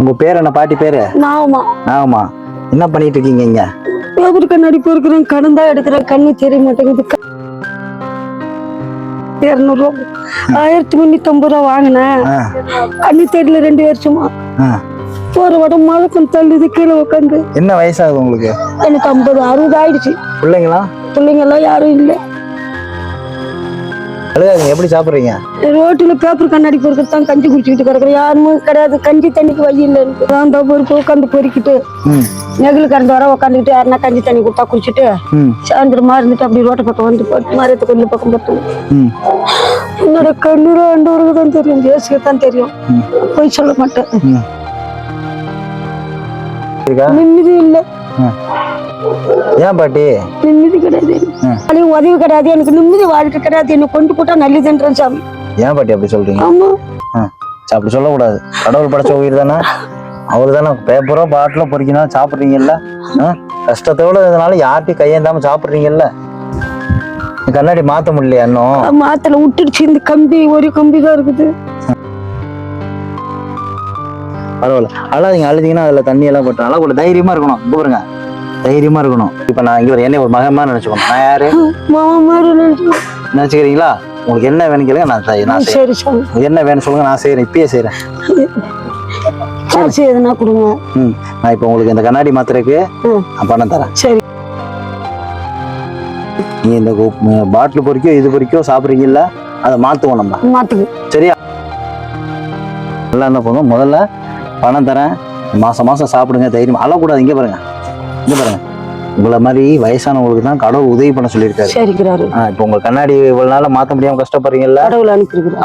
உங்க பேர் என்ன? பாட்டி பேரு? நாமா ஆமா. என்ன பண்ணிட்டு இருக்கீங்க இங்க? பேப்பர் கண்ணாடி பொறுக்கிறேன், கடன் தான் எடுக்கிறேன், கண்ணு தெரிய மாட்டேங்குது. 200 ரூபா 1350 ரூபா வாங்கினேன். கண்ணு தெரியல 2 வருஷமா. போற வடம் மழக்கம் தள்ளுது கீழே உட்காந்து. என்ன வயசாகுது உங்களுக்கு? எனக்கு 50 60 ஆயிடுச்சு. பிள்ளைங்களா? பிள்ளைங்க எல்லாம் யாரும் இல்லை. அழுகாதீங்க. எப்படி சாப்பிடுறீங்க? ரோட்டுல பேப்பர் கண்ணாடி பொறுக்கிறது தான் கஞ்சி குடிச்சுக்கிட்டு கிடக்குறேன். யாருமே கிடையாது. கஞ்சி தண்ணிக்கு வழி இல்லை எனக்கு. நான் தான் பொறுப்பு உட்காந்து பொறுக்கிட்டு நெகிழ் கறந்து வர உட்காந்துக்கிட்டு யாருன்னா கஞ்சி தண்ணி கொடுத்தா குடிச்சிட்டு சாயந்தரமா இருந்துட்டு அப்படி ரோட்டை பக்கம் வந்து மரத்து கொஞ்சம் பக்கம் பார்த்து என்னோட கண்ணூர் ஆண்டவருக்கு தான் தெரியும், தேசிய தான் தெரியும். போய் சொல்ல மாட்டேன். நிம்மதி இல்லை. ஏன் பாட்டி? நிம்மதி கிடையாது, உதவி கிடையாது, எனக்கு நிம்மதி வாழ்க்கை கிடையாது. என்ன கொண்டு போட்டா நல்லதுன்றேன் சாமி. ஏன் பாட்டி அப்படி சொல்றீங்க? ஆமா, அப்படி சொல்லக்கூடாது. கடவுள் படைச்ச உயிர் தானே, அவரு தானே. பேப்பரோ பாட்டிலோ பொறிக்கணும் சாப்பிட்றீங்கல்ல, கஷ்டத்தோட இதனால யார்ட்டையும் கையேந்தாம சாப்பிட்றீங்கல்ல. கண்ணாடி மாத்த முடியலையா இன்னும்? மாத்தல விட்டுடுச்சு. இந்த கம்பி ஒரு கம்பி தான் இருக்குது. பரவாயில்ல, அழாதீங்க. அழுதிங்கன்னா அதுல தண்ணி எல்லாம் போட்டு நல்லா கூட தைரியமா இருக்கணும். இங்க பாருங்க, தைரியமா இருக்கணும். இப்ப நான் இங்க என்னை ஒரு மகமா நினைச்சுக்கணும். நான் யாரு? மாமா மாதிரி நினைச்சுக்கிறீங்களா? உங்களுக்கு என்ன வேணும் கேளுங்க, நான் செய்யறேன். என்ன வேணும் சொல்லுங்க, நான் செய்யறேன். இப்பயே செய்யறேன். எதுனா கொடுங்க. நான் இப்ப உங்களுக்கு இந்த கண்ணாடி மாத்திரைக்கு நான் பணம் தரேன். சரி. நீங்க இந்த பாட்டில் பொறிக்கோ இது பொறிக்கோ சாப்பிடுறீங்கல்ல, அதை மாத்துவோம் நம்ம. மாத்துக்கு சரியா? நல்லா என்ன பண்ணுவோம், முதல்ல பணம் தரேன். மாசம் மாசம் சாப்பிடுங்க, தைரியம் அழக்கூடாது. இங்க பாருங்க, இங்க பாருங்க. உங்களை மாதிரி வயசானவங்களுக்கு தான் கடவுள் உதவி பண்ண சொல்லியிருக்காரு. இப்போ உங்க கண்ணாடி இவ்வளவு நாள மாத்த முடியாம கஷ்டப்படுறீங்கல்ல,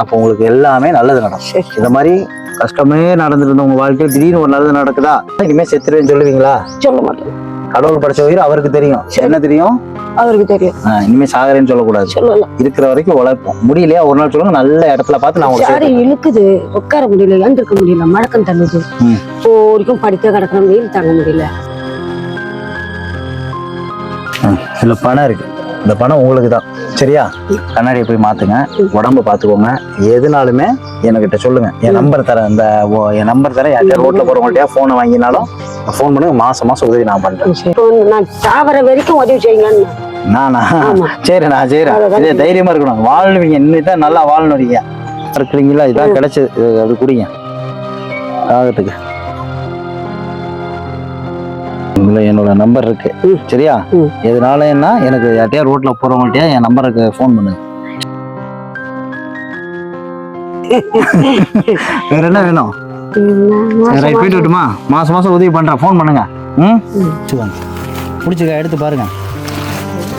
அப்போ உங்களுக்கு எல்லாமே நல்லது நடக்கும். இந்த மாதிரி கஷ்டமே நடந்துருந்த உங்க வாழ்க்கையில் திடீர்னு ஒரு நல்லது நடக்குதா, இனிமே செத்துருன்னு சொல்லுவீங்களா? சொல்ல மாட்டேன். கடவுள் படைச்ச உயிர் அவருக்கு தெரியும். என்ன தெரியும்? அவருக்கு தெரியும். இனிமே சாகரேன்னு சொல்லக்கூடாது. சொல்லலாம். இருக்கிற வரைக்கும் உழைப்போம். முடியலையா ஒரு நாள் சொல்லுங்க, நல்ல இடத்துல பார்த்து நான் இழுக்குது, உட்கார முடியல, ஏந்திருக்க முடியல, மழக்கம் தள்ளுது, வரைக்கும் படிக்க கிடக்குற வெயில் தாங்க முடியல. இதுல பணம் இருக்கு, இந்த பணம் உங்களுக்கு தான். சரியா? கண்ணாடியை போய் மாத்துங்க, உடம்ப பாத்துக்கோங்க. எதுனாலுமே என்கிட்ட சொல்லுங்க. என் நம்பர் தரேன். என் நம்பர் தரேன். யார்கிட்ட ரோட்ல போறவங்கள்ட்ட போனை வாங்கினாலும் போன் பண்ணுங்க. மாசம் மாசம் உதவி நான் பண்றேன். நான் சாவர வரைக்கும் உதவி செய்யுங்க. நானா? சரி, நான் செய்யறேன். தைரியமா இருக்கணும், வாழணுவீங்க. இன்னைக்கு நல்லா வாழணுவீங்க. இருக்கிறீங்களா? இதான் கிடைச்சது. அது குடிங்க ஆகத்துக்கு. என்னோட நம்பர் இருக்கு. சரியா? எதனால என்ன எனக்கு யார்ட்டையா ரோட்ல போறவங்கள்ட்டயா என் நம்பருக்கு போன் பண்ணுங்க. வேற என்ன வேணும்? போயிட்டு விட்டுமா? மாசம் மாசம் உதவி பண்றேன். போன் பண்ணுங்க. பிடிச்சிக்க, எடுத்து பாருங்க.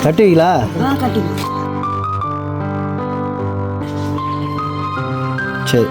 கட்டுவீங்களா? சரி.